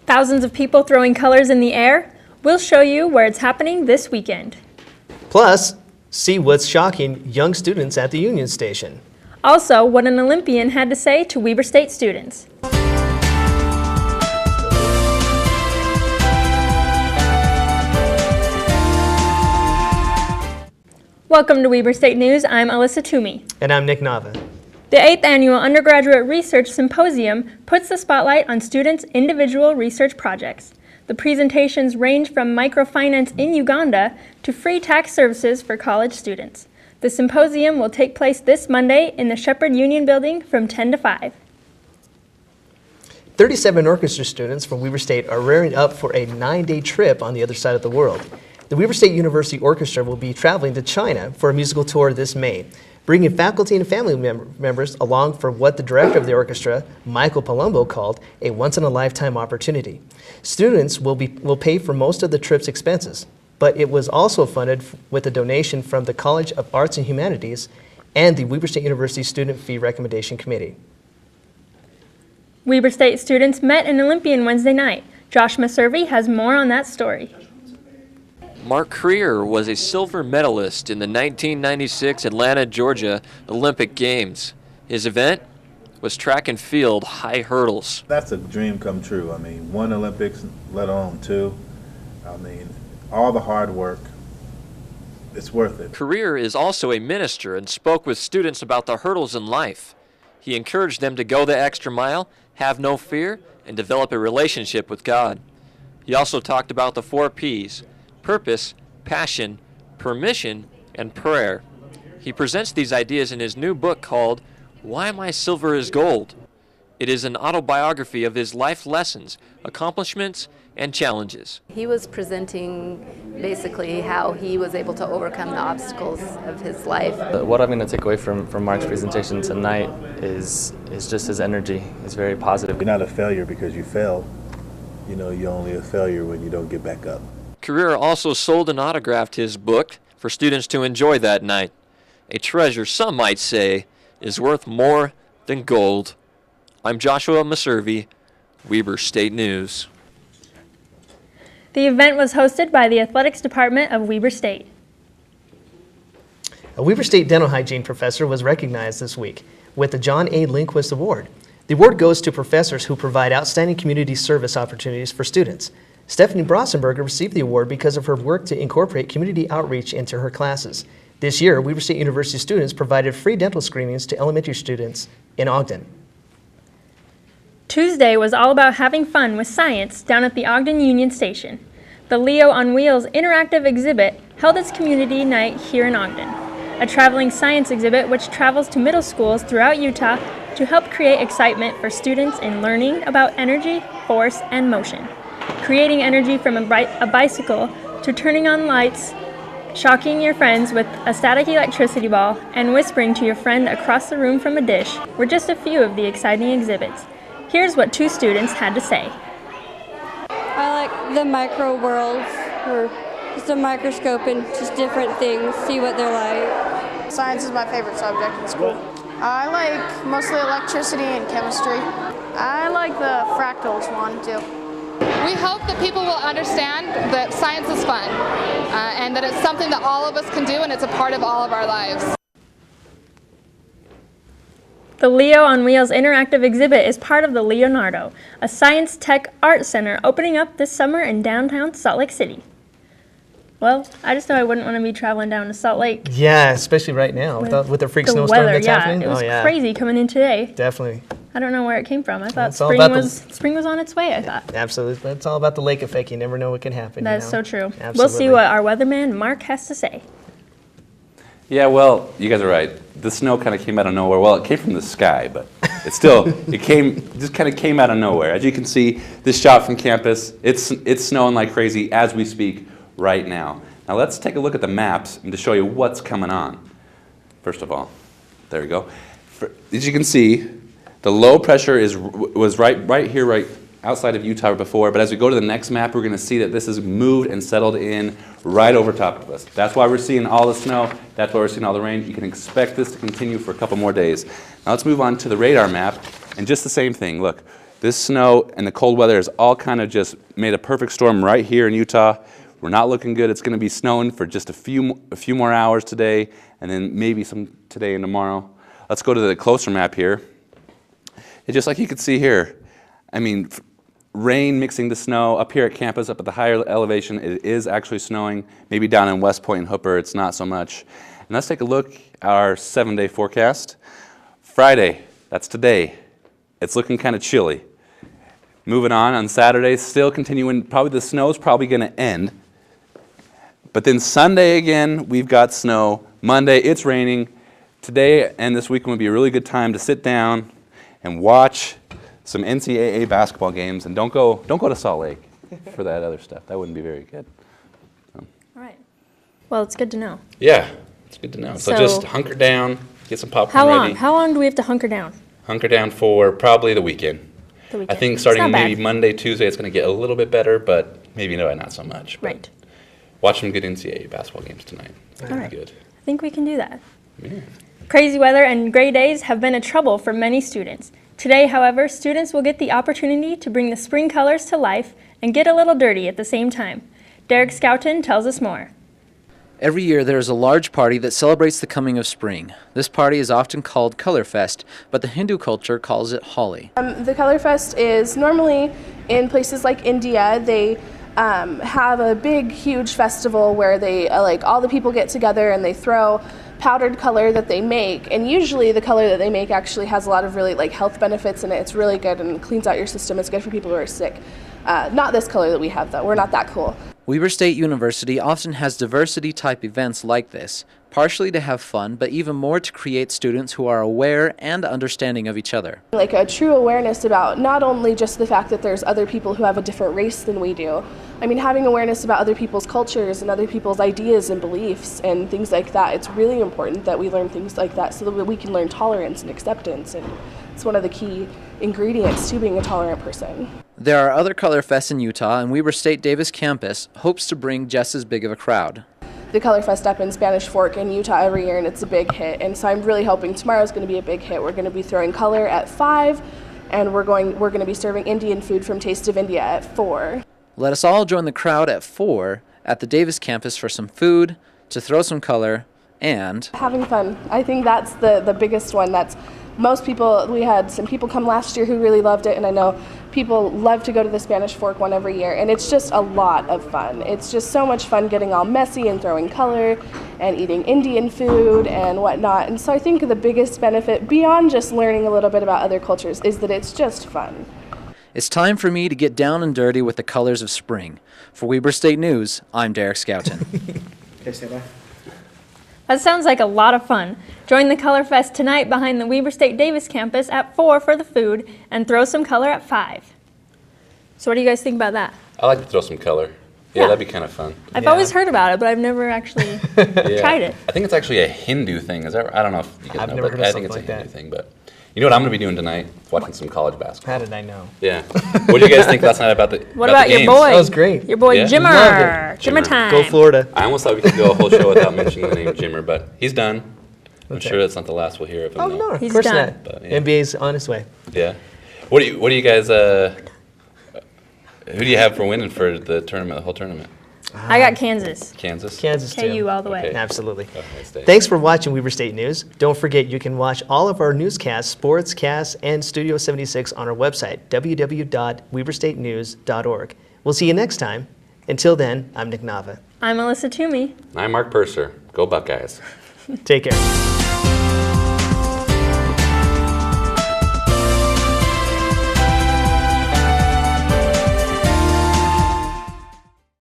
Thousands of people throwing colors in the air? We'll show you where it's happening this weekend. Plus, see what's shocking young students at the Union Station. Also, what an Olympian had to say to Weber State students. Welcome to Weber State News. I'm Alyssa Toomey. And I'm Nick Nava. The 8th Annual Undergraduate Research Symposium puts the spotlight on students' individual research projects. The presentations range from microfinance in Uganda to free tax services for college students. The symposium will take place this Monday in the Shepherd Union Building from 10 to 5. 37 orchestra students from Weber State are rearing up for a 9-day trip on the other side of the world. The Weber State University Orchestra will be traveling to China for a musical tour this May, bringing faculty and family members along for what the director of the orchestra, Michael Palumbo, called a once-in-a-lifetime opportunity. Students will pay for most of the trip's expenses, but it was also funded with a donation from the College of Arts and Humanities and the Weber State University Student Fee Recommendation Committee. Weber State students met in Olympian Wednesday night. Josh Meservey has more on that story. Marc Purser was a silver medalist in the 1996 Atlanta, Georgia Olympic Games. His event was track and field high hurdles. That's a dream come true. I mean, one Olympics, let alone two. I mean, all the hard work, it's worth it. Purser is also a minister and spoke with students about the hurdles in life. He encouraged them to go the extra mile, have no fear, and develop a relationship with God. He also talked about the 4 P's: purpose, passion, permission, and prayer. He presents these ideas in his new book called Why My Silver is Gold. It is an autobiography of his life lessons, accomplishments, and challenges. He was presenting basically how he was able to overcome the obstacles of his life. What I'm going to take away from Marc's presentation tonight is just his energy. It's very positive. You're not a failure because you failed. You know, you're only a failure when you don't get back up. Purser also sold and autographed his book for students to enjoy that night. A treasure, some might say, is worth more than gold. I'm Joshua Meservey, Weber State News. The event was hosted by the Athletics Department of Weber State. A Weber State dental hygiene professor was recognized this week with the John A. Lindquist Award. The award goes to professors who provide outstanding community service opportunities for students. Stephanie Brossenberger received the award because of her work to incorporate community outreach into her classes. This year, Weber State University students provided free dental screenings to elementary students in Ogden. Tuesday was all about having fun with science down at the Ogden Union Station. The Leo on Wheels interactive exhibit held its community night here in Ogden, a traveling science exhibit which travels to middle schools throughout Utah to help create excitement for students in learning about energy, force, and motion. Creating energy from a bicycle to turning on lights, shocking your friends with a static electricity ball, and whispering to your friend across the room from a dish were just a few of the exciting exhibits. Here's what 2 students had to say. I like the micro worlds, or just a microscope and just different things, see what they're like. Science is my favorite subject in school. I like mostly electricity and chemistry. I like the fractals one too. We hope that people will understand that science is fun and that it's something that all of us can do and it's a part of all of our lives. The Leo on Wheels interactive exhibit is part of the Leonardo, a science tech art center opening up this summer in downtown Salt Lake City. Well, I just know I wouldn't want to be traveling down to Salt Lake. Yeah, especially right now with the freak snowstorm weather, that's happening. It was crazy coming in today. Definitely. I don't know where it came from. I thought spring was on its way, I thought. Absolutely. It's all about the lake effect. You never know what can happen. That's so true. Absolutely. We'll see what our weatherman, Mark, has to say. Yeah, well, you guys are right. The snow kind of came out of nowhere. Well, it came from the sky, but it just kind of came out of nowhere. As you can see, this shot from campus, it's snowing like crazy as we speak right now. Now let's take a look at the maps and to show you what's coming on. First of all, there we go. As you can see, the low pressure was right here, right outside of Utah before, but as we go to the next map, we're going to see that this has moved and settled in right over top of us. That's why we're seeing all the snow. That's why we're seeing all the rain. You can expect this to continue for a couple more days. Now let's move on to the radar map, and just the same thing. Look, This snow and the cold weather has all kind of just made a perfect storm right here in Utah. We're not looking good. It's going to be snowing for just a few more hours today, and then maybe some today and tomorrow. Let's go to the closer map here. It's just like you can see here. I mean, rain mixing the snow up here at campus, up at the higher elevation. It is actually snowing. Maybe down in West Point and Hooper, it's not so much. And let's take a look at our 7-day forecast. Friday, that's today. It's looking kind of chilly. Moving on Saturday, still continuing. Probably the snow's probably going to end. But then Sunday again, we've got snow. Monday, it's raining. Today and this weekend would be a really good time to sit down and watch some NCAA basketball games. And don't go to Salt Lake for that other stuff. That wouldn't be very good. All right. Well, it's good to know. Yeah, it's good to know. So just hunker down, get some popcorn ready. How long do we have to hunker down? Hunker down for probably the weekend. I think starting maybe Monday, Tuesday, it's going to get a little bit better, but maybe not so much. But right. Watch some good NCAA basketball games tonight. All right. Good. I think we can do that. Yeah. Crazy weather and gray days have been a trouble for many students. Today, however, students will get the opportunity to bring the spring colors to life and get a little dirty at the same time. Derek Schouten tells us more. Every year there is a large party that celebrates the coming of spring. This party is often called Color Fest, but the Hindu culture calls it Holi. The Color Fest is normally in places like India. They have a big, huge festival where they all the people get together and they throw powdered color that they make, and usually the color that they make actually has a lot of really health benefits in it. It's really good and cleans out your system. It's good for people who are sick. Not this color that we have though. We're not that cool. Weber State University often has diversity-type events like this, partially to have fun, but even more to create students who are aware and understanding of each other. Like a true awareness about not only just the fact that there's other people who have a different race than we do. I mean, having awareness about other people's cultures and other people's ideas and beliefs and things like that. It's really important that we learn things like that so that we can learn tolerance and acceptance, and it's one of the key ingredients to being a tolerant person. There are other Color Fests in Utah, and Weber State Davis campus hopes to bring just as big of a crowd. The Color Fest up in Spanish Fork in Utah every year, and it's a big hit, and so I'm really hoping tomorrow's going to be a big hit. We're going to be throwing color at 5, and we're going to be serving Indian food from Taste of India at 4. Let us all join the crowd at 4 at the Davis campus for some food, to throw some color, and having fun. I think that's the biggest one. That's most people. We had some people come last year who really loved it, and I know people love to go to the Spanish Fork one every year, and it's just a lot of fun. It's just so much fun getting all messy and throwing color and eating Indian food and whatnot. And so I think the biggest benefit, beyond just learning a little bit about other cultures, is that it's just fun. It's time for me to get down and dirty with the colors of spring. For Weber State News, I'm Derek Schouten. Okay, stand by. That sounds like a lot of fun. Join the Color Fest tonight behind the Weber State Davis campus at 4 for the food, and throw some color at 5. So what do you guys think about that? I like to throw some color. Yeah, that'd be kind of fun. I've always heard about it, but I've never actually tried it. I think it's actually a Hindu thing. Is that? I don't know if you guys know, but I think it's a Hindu thing. But you know what I'm going to be doing tonight? Watching some college basketball. How did I know? Yeah. What do you guys think last night about the What about your games? boy? That was great. Your boy Jimmer. Jimmer time. Go Florida. I almost thought we could go a whole show without mentioning the name Jimmer, but he's done. I'm sure that's not the last we'll hear of him. Oh, though. no, of He's course done. not. But, yeah. NBA's on its way. Yeah. What do you guys, who do you have for winning for the tournament, the whole tournament? I got Kansas. Kansas? Kansas, too. KU all the way. Okay. Absolutely. Okay, Thanks for watching Weber State News. Don't forget you can watch all of our newscasts, sportscasts, and Studio 76 on our website, www.weberstatenews.org. We'll see you next time. Until then, I'm Nick Nava. I'm Alyssa Toomey. I'm Marc Purser. Go Buckeyes. Take care.